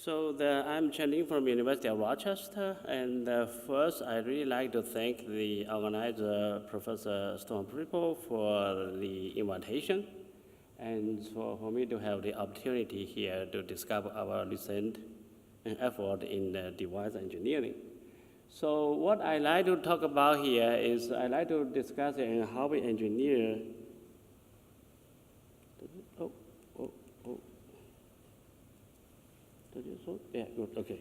I'm Qiang from University of Rochester, and first I'd really like to thank the organizer, Professor Stone Pripo, for the invitation, and for me to have the opportunity here to discuss our recent effort in device engineering. So what I like to talk about here is I like to discuss how we engineer. Yeah, good, okay.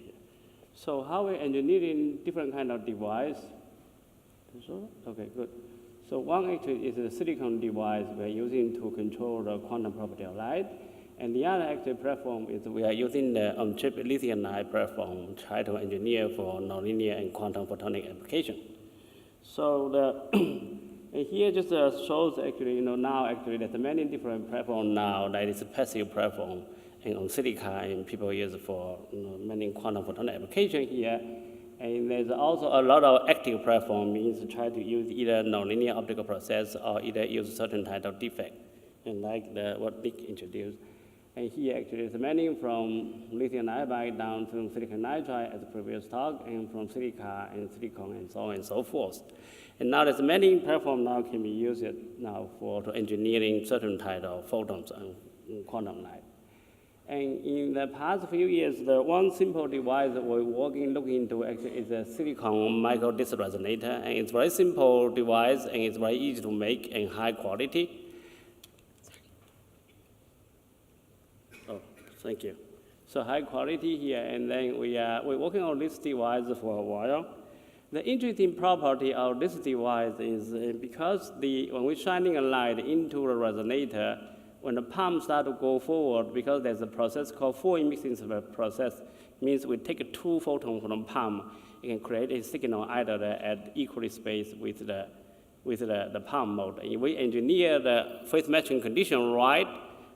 So how we engineering different kind of device. Okay, good. So one actually is a silicon device we're using to control the quantum property of light. And the other actual platform is we are using the on-chip lithium ion platform to try to engineer for nonlinear and quantum photonic application. So and here just shows actually, now actually there's many different platforms now that is a passive platform and on silicon, and people use for many quantum photonic application here. And there's also a lot of active platform, means to try to use either nonlinear optical process or either use certain type of defect, and like what Nick introduced. And here actually there's many from lithium niobate down to silicon nitride as the previous talk, and from silica and silicon and so on and so forth. And now there's many platforms now can be used now for engineering certain type of photons and quantum light. And in the past few years, the one simple device we're looking into actually is a silicon microdisc resonator, and it's a very simple device, and it's very easy to make and high quality. Oh, thank you. So high quality here, and then we're working on this device for a while. The interesting property of this device is because when we're shining a light into the resonator, when the pump starts to go forward, because there's a process called full emission process, means we take two photons from the pump, it can create a signal either at equally spaced with the pump mode. And we engineer the phase matching condition right,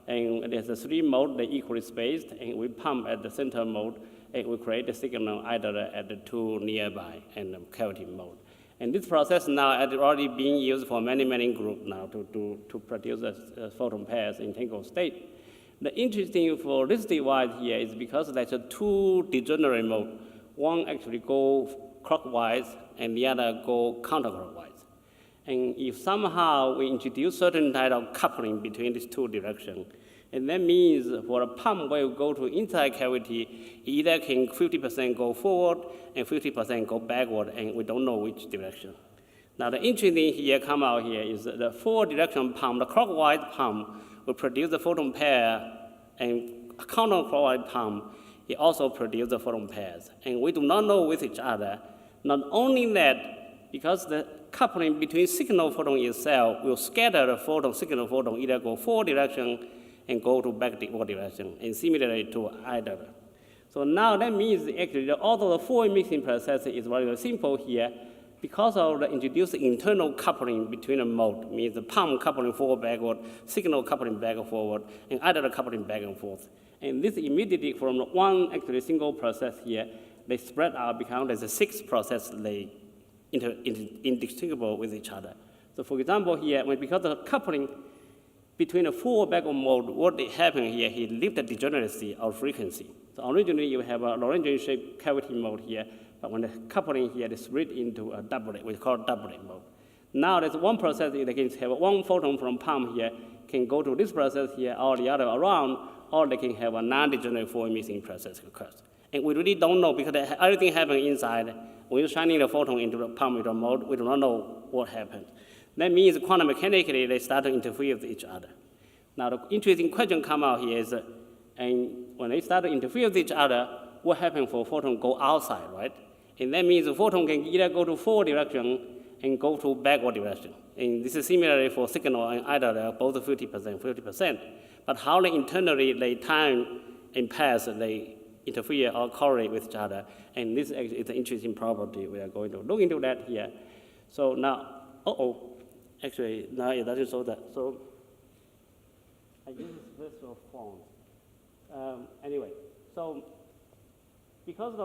and there's a three mode, they're equally spaced, and we pump at the center mode, and we create a signal either at the two nearby and the cavity mode. And this process now has already been used for many groups now to produce photon pairs in tangled state. The interesting for this device here is because there's a two degenerate mode. One actually go clockwise and the other go counterclockwise. And if somehow we introduce certain type of coupling between these two directions, and that means for a pump where you go to inside cavity, either can 50% go forward and 50% go backward, and we don't know which direction. Now the interesting here come out here is the forward direction pump, the clockwise pump will produce the photon pair, and counterclockwise pump, it also produces the photon pairs. And we do not know with each other. Not only that, because the coupling between signal photon itself will scatter the photon, signal photon, either go forward direction and go to backward direction, and similarly to either. So now that means actually although the full emission process is very simple here, because of the introduced internal coupling between the mode, means the pump coupling forward, backward, signal coupling back and forward, and either coupling back and forth. And this immediately from one actually single process here, they spread out, become there's a 6 process they indistinguishable with each other. So for example here, because of the coupling between the forward backward mode, what happened here, he lifts the degeneracy of frequency. So originally you have a Lorentzian-shaped cavity mode here, but when the coupling here is split into a doublet, we call doublet mode. Now there's one process that can have one photon from pump here, can go to this process here, or the other around, or they can have a non-degenerate full emission process occurs. And we really don't know because everything happens inside. When you're shining the photon into the pump mode, we do not know what happens. That means quantum mechanically, they start to interfere with each other. Now, the interesting question come out here is, and when they start to interfere with each other, what happens for photon go outside, right? And that means the photon can either go to forward direction and go to backward direction. And this is similarly for signal, and either they're both 50%. But how they internally, they time and pass, they interfere or correlate with each other. And this is an interesting property. We are going to look into that here. So now, actually, now it doesn't show that. So I use this font. Anyway, so because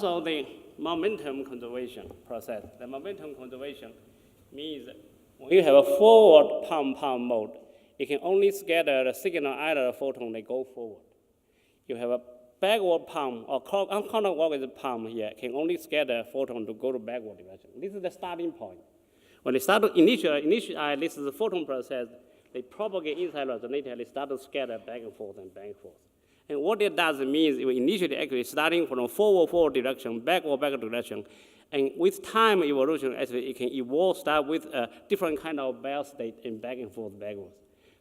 of the momentum conservation process, the momentum conservation means when you have a forward pump mode, it can only scatter the signal either the photon they go forward. you have a backward pump or counterclockwise pump here can only scatter photon to go to backward direction. This is the starting point. When they start to initialize this is the photon process, they propagate inside the resonator, they start to scatter back and forth and back and forth. And what it does means it will initially actually starting from a forward direction, backward direction. And with time evolution, actually it can evolve, start with a different kind of Bell state and back and forth backwards.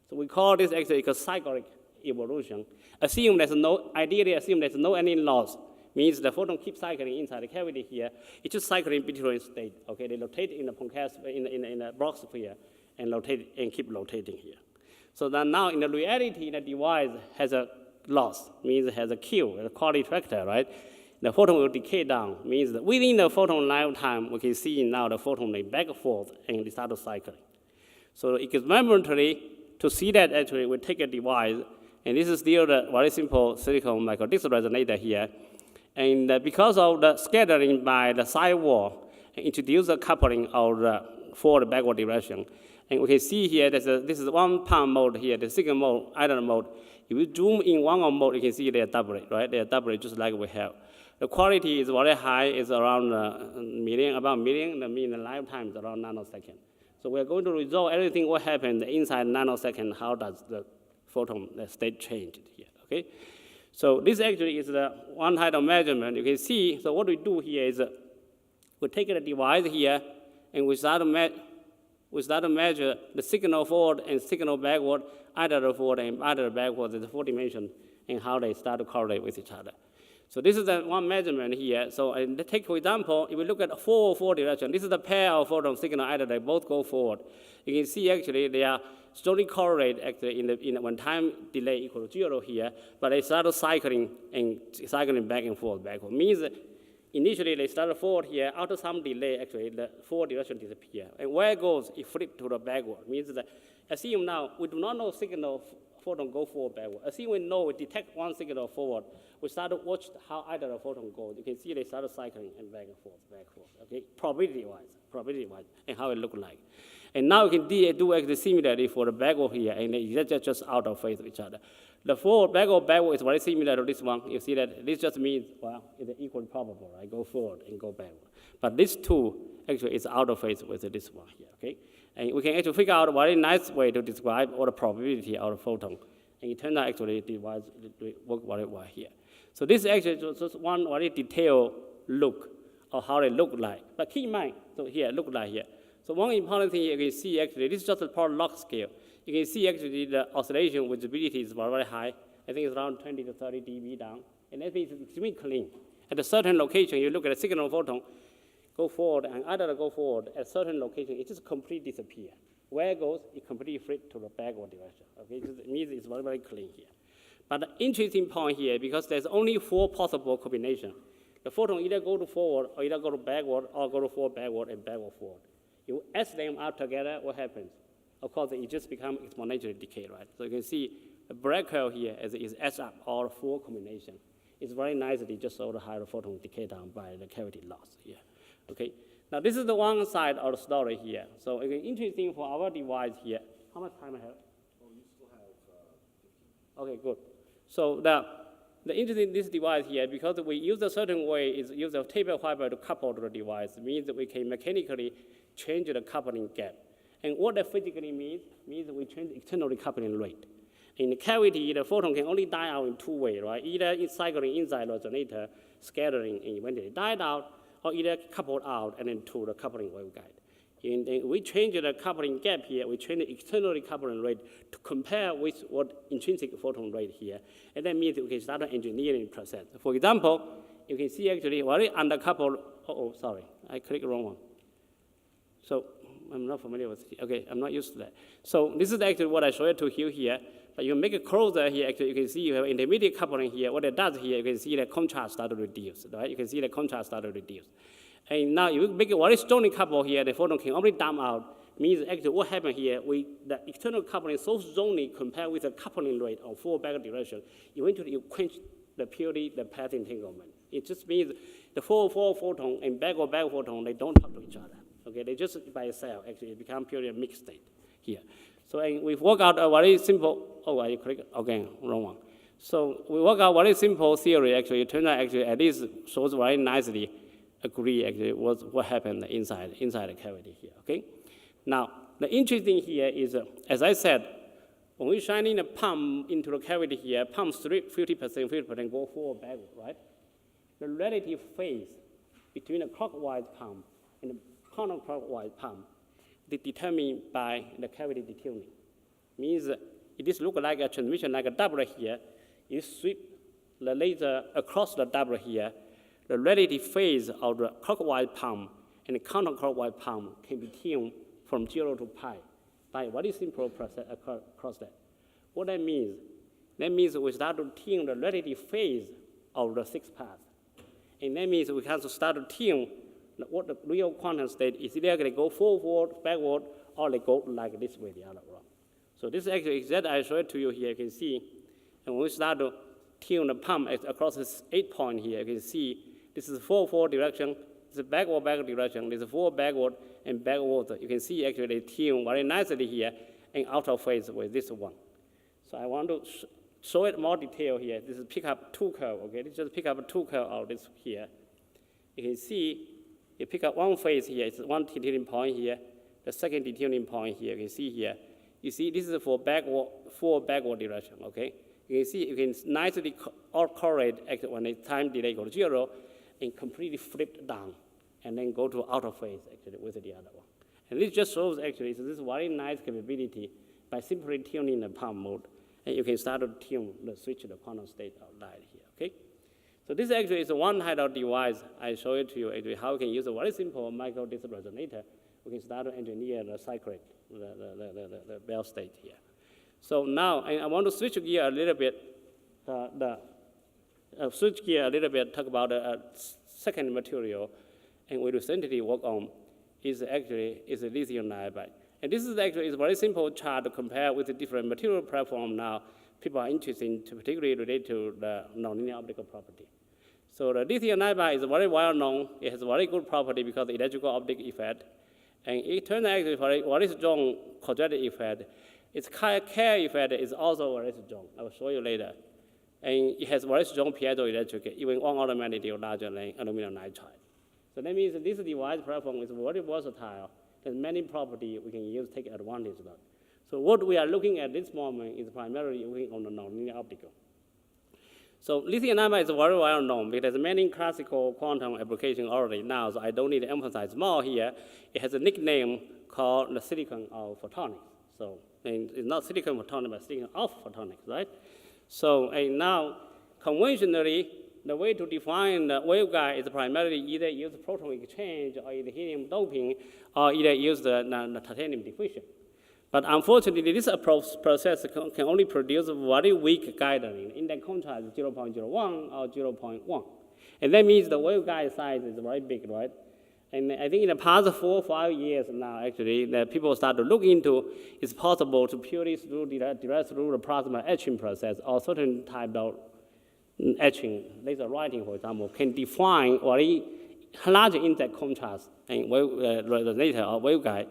So we call this actually a cyclic evolution. Ideally assume there's no any loss. Means the photon keeps cycling inside the cavity here. It's just cycling between states. Okay, they rotate in the in the Bloch sphere and rotate and keep rotating here. So then now in the reality, the device has a loss, means it has a Q, a quality factor, right? The photon will decay down, means that within the photon lifetime, we can see now the photon they back and forth and they start to cycling. So experimentally, to see that actually we take a device, and this is still the very simple silicon microdisc resonator here. And because of the scattering by the sidewall, introduce a coupling of the forward backward direction. And we can see here that this is one pump mode here, the second mode, either mode. If you zoom in one of mode, you can see they are doublet, right? They are doublet just like we have. The quality is very high, it's around about a million, the mean lifetime is around nanosecond. So we're going to resolve everything what happened inside nanosecond, how does the photon the state change here, okay? So this actually is the one type of measurement. You can see, so what we do here is we take a device here and we start to measure the signal forward and signal backward, either the forward and either the backward, the 4 dimension, and how they start to correlate with each other. So this is the one measurement here. So take, for example, if we look at a forward direction, this is the pair of photon signal, either they both go forward. You can see actually they are strongly correlate actually in when time delay equal to 0 here, but they start cycling back and forth backward. Means that initially they start forward here, after some delay actually the forward direction disappear. And where it goes, it flip to the backward. Means that assume now we do not know signal photon go forward backward. Assume we know we detect one signal forward, we start to watch how either the photon goes. You can see they start cycling and back and forth, okay? Probability-wise, and how it look like. And now you can do actually similarly for the backward here, and they're just out of phase with each other. The forward, backward is very similar to this one. You see that this just means, well, it's equally probable, right? Go forward and go backward. But this two actually is out of phase with this one here, okay? And we can actually figure out a very nice way to describe all the probability of the photon. And it turns out actually the device work very well here. So this is actually just one very detailed look of how they look like. But keep in mind, so here, look like here. So one important thing you can see actually, this is just a power log scale. You can see actually the oscillation visibility is very, very high. I think it's around 20 to 30 dB down. And that means it's extremely clean. At a certain location, you look at a signal photon, go forward, and either go forward at a certain location, it just completely disappear. Where it goes, it completely flip to the backward direction. Okay, it means it's very, very clean here. But the interesting point here, because there's only 4 possible combinations. The photon either go to forward, or either go to backward, or go to forward, backward, and backward, forward. You add them up together, what happens? Of course, it just becomes exponentially decay, right? So you can see the black hole here is adds up all 4 combinations. It's very nicely just so how the photon decay down by the cavity loss here. Okay. Now this is the one side of the story here. So again, interesting for our device here. How much time I have? Oh, you still have 15. Okay, good. So the interesting this device here, because we use a certain way, is use a taper fiber to couple to the device. It means that we can mechanically change the coupling gap. And what that physically means that we change the external coupling rate. In the cavity, the photon can only die out in 2 ways, right? Either it's cycling inside the resonator, scattering, and eventually died out, or either coupled out and then to the coupling waveguide. And we change the coupling gap here, we change the external coupling rate to compare with what intrinsic photon rate here. And that means we can start an engineering process. For example, you can see actually very undercoupled, sorry, I clicked the wrong one. So I'm not familiar with it. Okay, I'm not used to that. So this is actually what I showed to you here. But you make it closer here, actually, you can see you have intermediate coupling here. What it does here, you can see the contrast start to reduce, right? You can see the contrast start to reduce. And now you make it very strongly coupled here, the photon can only dump out. Means actually what happened here, the external coupling is so strongly compared with the coupling rate of forward back direction, eventually you quench the purely the path entanglement. It just means the forward photon and backward photon, they don't talk to each other. Okay, they just by itself, actually, it becomes purely a mixed state here. So we've worked out a very simple, I clicked again, wrong one. So we work out very simple theory, actually. It turns out, actually, at least shows very nicely agree, actually, what happened inside the cavity here, okay? Now, the interesting here is, as I said, when we shine in a pump into the cavity here, pump 50% go forward, backward, right? The relative phase between the clockwise pump and the counterclockwise pump is determined by the cavity detuning. Means it is look like a transmission, like a doubler here. You sweep the laser across the doubler here. The relative phase of the clockwise pump and the counterclockwise pump can be tuned from 0 to pi by a very simple process across that. What that means we start to tune the relative phase of the 6 paths. And that means we have to start to tune what the real quantum state is. Either they go forward, backward, or they go like this way, the other way. So this is actually exactly I showed to you here. You can see, and when we start to tune the pump across this 8 point here, you can see this is forward direction, this is backward direction, this is forward, backward, and backward. You can see actually they tune very nicely here and out of phase with this one. So I want to show it more detail here. This is pick up 2 curve, okay? This just pick up 2 curve out of this here. You can see you pick up one phase here, it's one detuning point here, the second detuning point here, you can see here. You see this is for backward direction, okay? You can see you can nicely correlate actually when the time delay goes to 0 and completely flip down and then go to out of phase actually with the other one. And this just shows actually this very nice capability by simply tuning the pump mode. And you can start to tune the switch to the quantum state of light here, okay? So this actually is one type of device. I show it to you actually how we can use a very simple micro-disc resonator. We can start to engineer the cyclic, the Bell state here. So now I want to switch gear a little bit, talk about the second material, and we recently work on is a lithium niobate. And this is actually a very simple chart to compare with the different material platform now. People are interested in, particularly related to the nonlinear optical property. So the lithium niobate is very well known. It has very good property because of the electrical optic effect. And it turns out actually for a very strong quadratic effect. Its K effect is also very strong. I will show you later. And it has very strong piezoelectric, even 1 order of magnitude larger than aluminum nitride. So that means this device platform is very versatile. There's many properties we can use to take advantage of that. So what we are looking at this moment is primarily looking on the nonlinear optical. So lithium niobate is very well known because there's many classical quantum applications already now, so I don't need to emphasize more here. It has a nickname called the silicon of photonics. So and it's not silicon photonics, but silicon of photonics, right? So and now, conventionally, the way to define the waveguide is primarily either use proton exchange or either helium doping or either use the titanium diffusion. But unfortunately, this process can only produce very weak guidance. Index contrast is 0.01 or 0.1. And that means the waveguide size is very big, right? And I think in the past 4 or 5 years now, actually, that people start to look into, it's possible to purely direct through the plasma etching process or certain type of etching, laser writing, for example, can define very large index contrast and resonator or waveguide.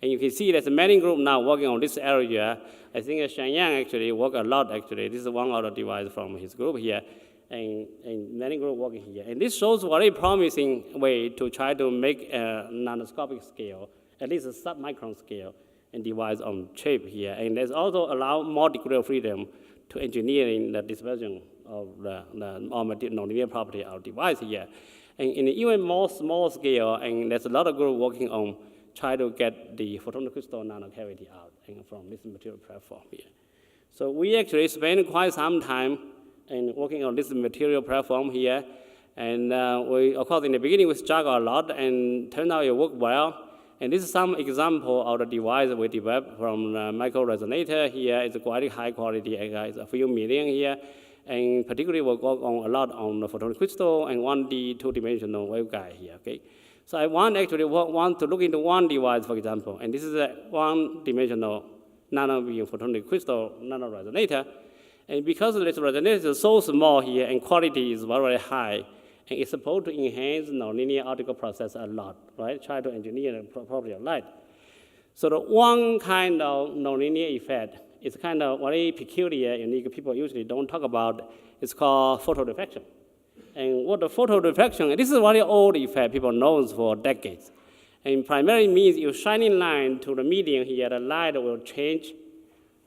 And you can see there's many groups now working on this area. I think Qiang actually work a lot, actually. This is one other device from his group here, and many groups working here. And this shows a very promising way to try to make a nanoscopic scale, at least a sub-micron scale, and device on chip here. And there's also allow more degree of freedom to engineering the dispersion of the nonlinear property of device here. And in an even more small scale, and there's a lot of group working on try to get the photonic crystal nanocavity out from this material platform here. So we actually spent quite some time in working on this material platform here. And we, of course, in the beginning, we struggled a lot, and turned out it worked well. And this is some example of the device we developed from the micro resonator here. It's quite high quality, it's a few million here. And particularly, we work on a lot on the photonic crystal and 1D, 2-dimensional waveguide here, okay? So I want to look into one device, for example, and this is a 1-dimensional nanobeam photonic crystal nanoresonator. And because this resonator is so small here and quality is very, very high, and it's supposed to enhance nonlinear optical process a lot, right? Try to engineer the property of light. So the one kind of nonlinear effect it's kind of very peculiar, unique. People usually don't talk about. It's called photoreflection. And what the photoreflection, this is a very old effect people know for decades. And primarily means you shining light to the medium here, the light will change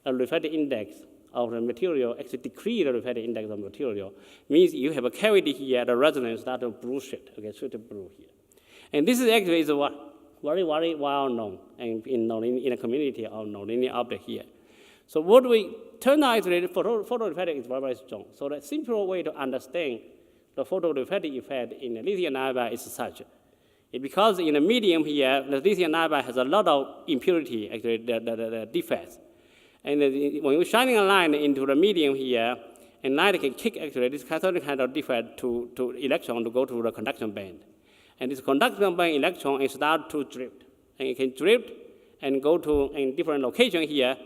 the reflective index of the material, actually decrease the reflective index of the material. Means you have a cavity here, the resonance start to blue shift, okay, shift to blue here. And this is actually is very, very well known in the community of nonlinear object here. So what we turn out actually, the photoreflective is very, very strong. So the simple way to understand the photoreflective effect in the lithium niobate is such. Because in the medium here, the lithium niobate has a lot of impurity, actually, the defects. And when you're shining a light into the medium here, and light can kick actually this kind of defect to electron to go to the conduction band. And this conduction band electron is start to drift. And it can drift and go to a different location here.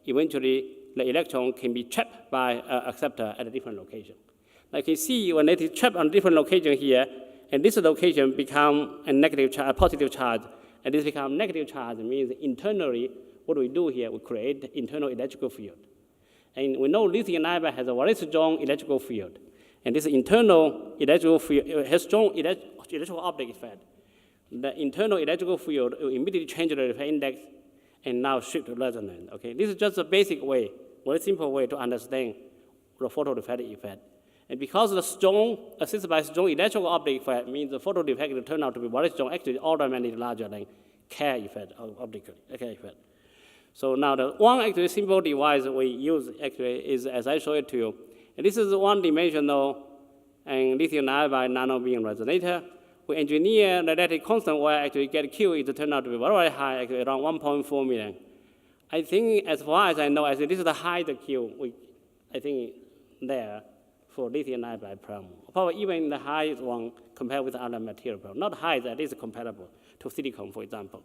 Eventually, the electron can be trapped by an acceptor at a different location. Like you see, when it is trapped on a different location here, and this location become a negative charge, a positive charge, and this become negative charge, means internally, what we do here, we create internal electrical field. And we know lithium niobate has a very strong electrical field. And this internal electrical field has strong electrical optic effect. The internal electrical field will immediately change the reflective index and now shift to resonance. Okay? This is just a basic way, very simple way to understand the photodeflective effect. And because the strong, assisted by strong electrical optic effect, means the photodeflective turn out to be very strong, actually order of magnitude larger than K effect, optically, K effect. So now the one actually simple device we use actually is, as I showed it to you, and this is one-dimensional and lithium niobate nanobeam resonator. We engineer the electric constant where actually get Q is turn out to be very, very high, actually around 1.4 million. I think as far as I know, actually this is the highest Q I think there for lithium niobate problem. Probably even the highest one compared with other material problem. Not high, at least comparable to silicon, for example.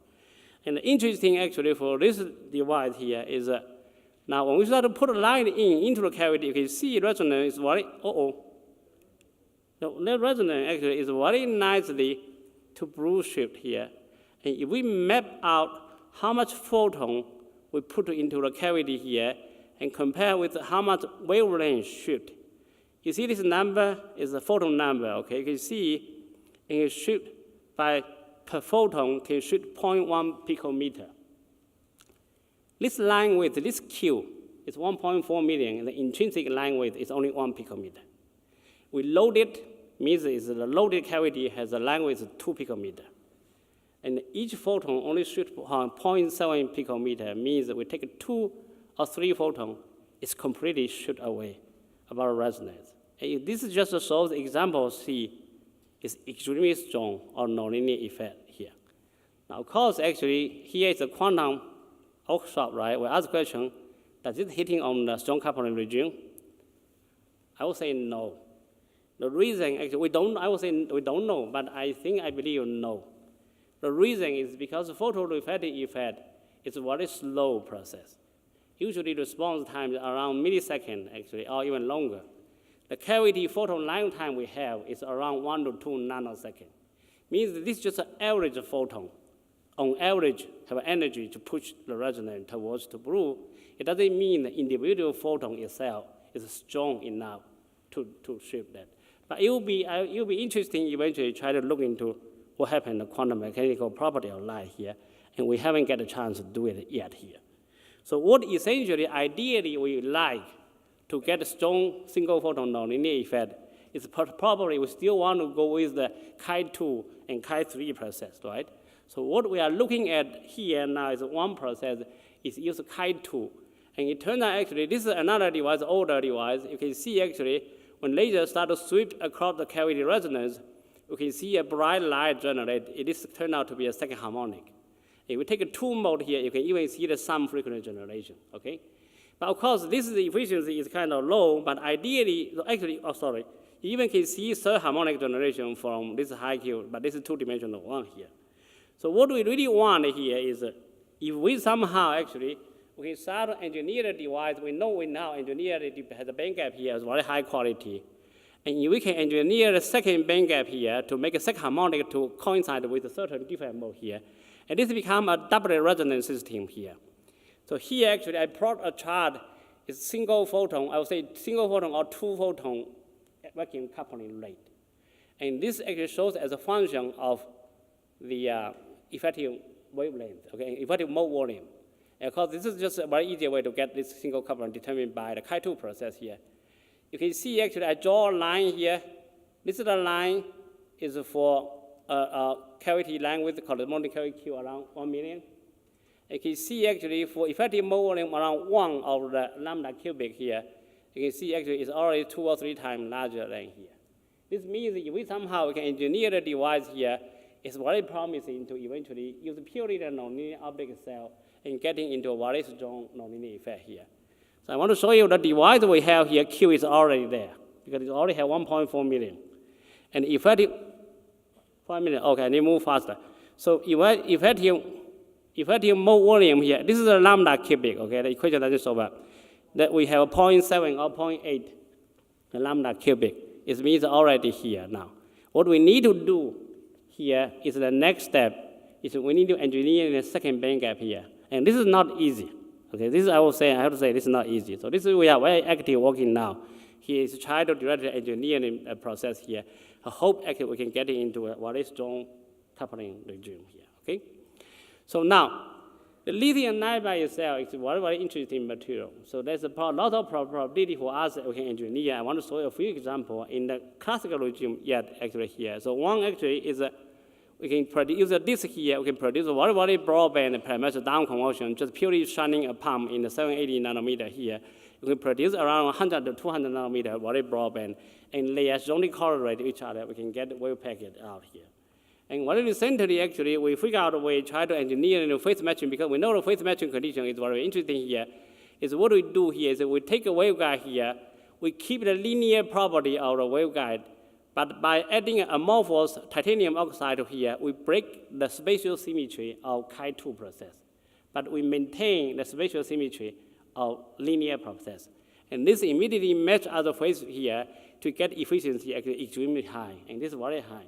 And the interesting actually for this device here is now when we start to put a light into the cavity, you can see resonance is very, the resonance actually is very nicely to blue shift here. And if we map out how much photon we put into the cavity here and compare with how much wavelength shift, you see this number is a photon number, okay? You can see it can shift by per photon can shift 0.1 picometer. This line width, this Q, is 1.4 million, and the intrinsic line width is only 1 picometer. We load it, means the loaded cavity has a line width of 2 picometer. And each photon only shoots 0.7 picometer, means that we take 2 or 3 photons, it's completely shoot away about resonance. And this is just to show the example C is extremely strong or nonlinear effect here. Now, of course, actually, here is a quantum workshop, right? We ask the question, does it hitting on the strong coupling regime? I would say no. The reason, actually, I would say we don't know, but I believe no. The reason is because the photodeflective effect is a very slow process. Usually response time is around millisecond, actually, or even longer. The cavity photon lifetime we have is around 1 to 2 nanoseconds. Means this is just an average photon. On average, have energy to push the resonance towards the blue. It doesn't mean the individual photon itself is strong enough to shift that. But it will be interesting eventually try to look into what happened in the quantum mechanical property of light here, and we haven't got a chance to do it yet here. So what essentially, ideally, we like to get a strong single photon nonlinear effect is probably we still want to go with the Chi2 and Chi3 process, right? So what we are looking at here now is one process is use Chi2. And it turns out actually, this is another device, older device. You can see actually, when lasers start to sweep across the cavity resonance, you can see a bright light generate. It is turned out to be a second harmonic. If we take a 2 mode here, you can even see the sum frequency generation, okay? But of course, this is the efficiency is kind of low, but ideally, actually, you even can see third harmonic generation from this high Q, but this is 2-dimensional one here. So what we really want here is if we somehow actually, we can start to engineer the device, we know we now engineer it has a band gap here, is very high quality. And if we can engineer the second band gap here to make a second harmonic to coincide with a certain different mode here, and this become a double resonance system here. So here, actually, I plot a chart. It's single photon, I would say single photon or two photon vacuum coupling rate. And this actually shows as a function of the effective wavelength, okay, effective mode volume. And of course, this is just a very easy way to get this single coupling determined by the Chi2 process here. You can see, actually, I draw a line here. This is the line is for a cavity line with corresponding cavity Q around 1 million. You can see, actually, for effective mode volume around 1 of the lambda cubic here, you can see, actually, it's already 2 or 3 times larger than here. This means if we somehow can engineer the device here, it's very promising to eventually use purely the nonlinear optical cell and getting into a very strong nonlinear effect here. So I want to show you the device we have here, Q is already there, because it already has 1.4 million. And effective, 5 million, okay, I need to move faster. So effective mode volume here, this is a lambda cubic, okay, the equation doesn't solve up. That we have a 0.7 or 0.8 the lambda cubic. It means already here now. What we need to do here is the next step is we need to engineer the second band gap here. And this is not easy. Okay, this is, I have to say this is not easy. So this is, we are very active working now. He is trying to direct the engineering process here. I hope actually we can get into a very strong coupling regime here, okay? So now, the lithium niobate itself is a very, very interesting material. So there's a lot of probability for us that we can engineer. I want to show you a few examples in the classical regime yet actually here. So one actually is we can produce a disk here. We can produce a very, very broadband parametric down conversion, just purely shining a pump in the 780 nanometer here. We can produce around 100 to 200 nanometer very broadband, and they strongly correlate to each other. We can get the wave packet out here. And very recently, actually, we figure out a way, try to engineer the phase matching, because we know the phase matching condition is very interesting here. Is what we do here is we take a waveguide here, we keep the linear property of the waveguide, but by adding amorphous titanium oxide here, we break the spatial symmetry of Chi2 process. But we maintain the spatial symmetry of linear process. And this immediately matches other phase here to get efficiency actually extremely high, and this is very high.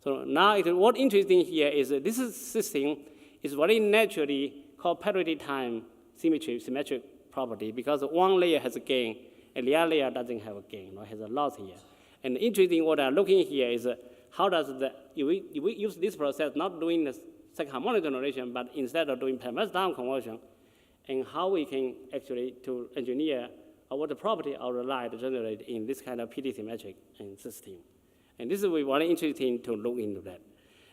So now what's interesting here is that this system is very naturally called parity time symmetric property, because one layer has a gain and the other layer doesn't have a gain, or has a loss here. And interesting what I'm looking here is how does if we use this process, not doing the second harmonic generation, but instead of doing parametric down conversion, and how we can actually to engineer what the property of the light generate in this kind of PD symmetric system. And this is very interesting to look into that.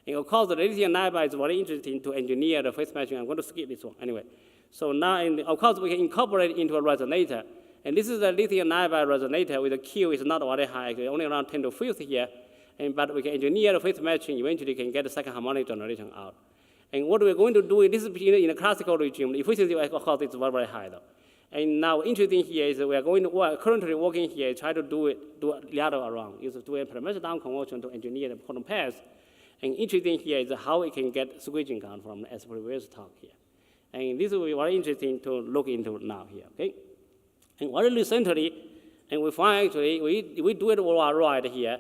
And of course, the lithium niobate is very interesting to engineer the phase matching. I'm going to skip this one anyway. So now, of course, we can incorporate it into a resonator. And this is a lithium niobate resonator with a Q is not very high, actually, only around 10 to 50 here. But we can engineer the phase matching, eventually can get the second harmonic generation out. And what we're going to do, this is in a classical regime, the efficiency, of course, is very, very high though. And now interesting here is we are going to currently working here, try to do the other around, is to do a parametric down conversion to engineer the quantum pairs. And interesting here is how we can get squeezing count from as previous talk here. And this will be very interesting to look into now here, okay? And very recently, and we find actually, we do it worldwide here,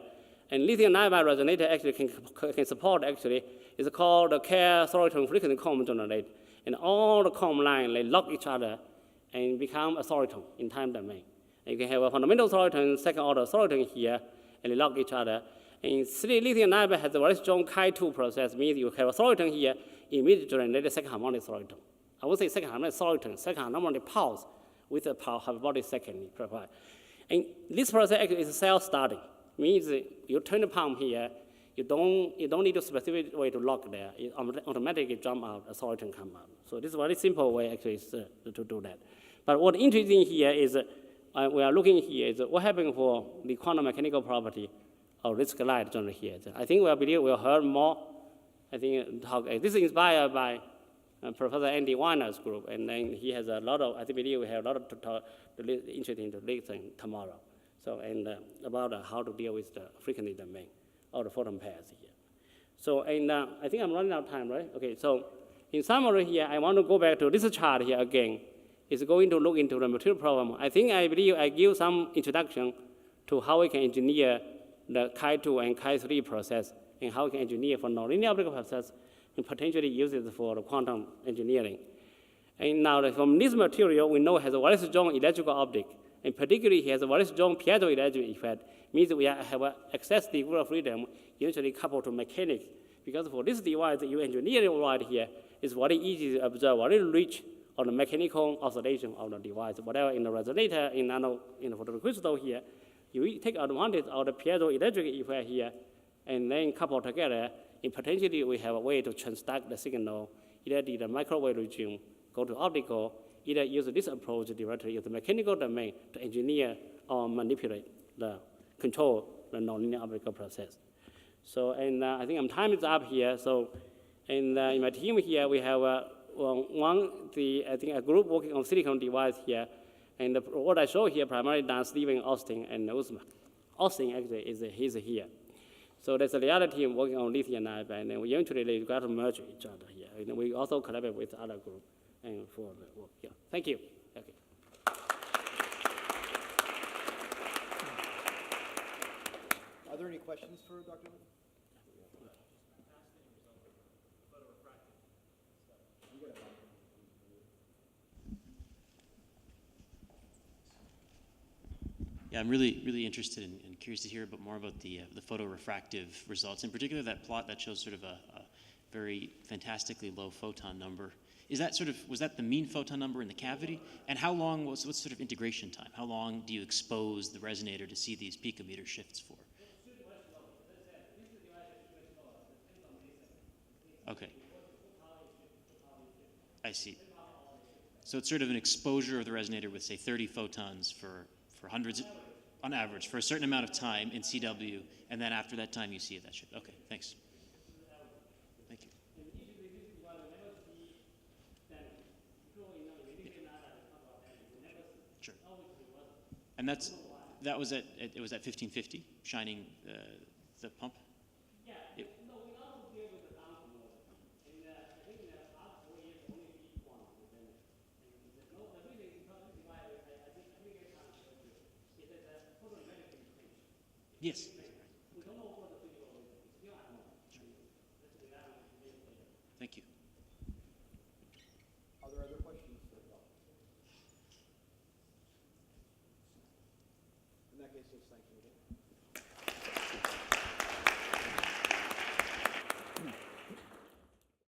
and lithium niobate resonator actually can support actually, it's called the Qiang frequency comb generator. And all the comb lines, they lock each other and become a soliton in time domain. And you can have a fundamental soliton, second order soliton here, and they lock each other. And lithium niobate has a very strong Chi2 process, means you have a soliton here, immediately generate a second harmonic soliton. I would say second harmonic soliton, second harmonic pulse with a hyperbolic second provide. And this process actually is self-starting, means you turn the pump here, you don't need a specific way to lock there. It automatically jump out, a soliton come out. So this is a very simple way actually to do that. But what interesting here is we are looking here is what happened for the quantum mechanical property of risk light generally here. I think we'll hear more. I think this is inspired by Professor Andy Weiner's group, and then he has a lot of, I believe we have a lot of interesting to listen tomorrow. So, and about how to deal with the frequency domain of the photon pairs here. So, and I think I'm running out of time, right? Okay, so in summary here, I want to go back to this chart here again. It's going to look into the material problem. I believe I give some introduction to how we can engineer the Chi2 and Chi3 process, and how we can engineer for nonlinear optical process, and potentially use it for the quantum engineering. And now from this material, we know it has a very strong electrical optic. And particularly, it has a very strong piezoelectric effect, means we have an excess degree of freedom usually coupled to mechanics. Because for this device, you engineer it right here, it's very easy to observe very rich on the mechanical oscillation of the device. Whatever in the resonator, in the photocrystal here, you take advantage of the piezoelectric effect here, and then couple together, and potentially we have a way to transduct the signal, either the microwave regime, go to optical, either use this approach directly use the mechanical domain to engineer or manipulate control the nonlinear optical process. So, and I think time is up here. So, and in my team here, we have I think a group working on silicon device here. And what I show here primarily done Stephen, Austin, and Usman. Austin actually he's here. So there's the other team working on lithium ion, and then we eventually got to merge each other here. And we also collaborate with other group and for the work. Yeah. Thank you. Okay. Are there any questions for Dr. Lin? Yeah, I'm really interested and curious to hear a bit more about the photorefractive results. In particular, that plot that shows sort of a very fantastically low photon number. Is that was that the mean photon number in the cavity? And how long what's sort of integration time? How long do you expose the resonator to see these picometer shifts for? Okay. I see. So it's sort of an exposure of the resonator with, say, 30 photons for hundreds, on average, for a certain amount of time in CW, and then after that time you see that shift. Okay, thanks. Thank you. Sure. And that was at 1550, shining the pump? Yeah. It, yes. Okay. Thank you. Are there other questions for the doctor? In that case, let's thank you again.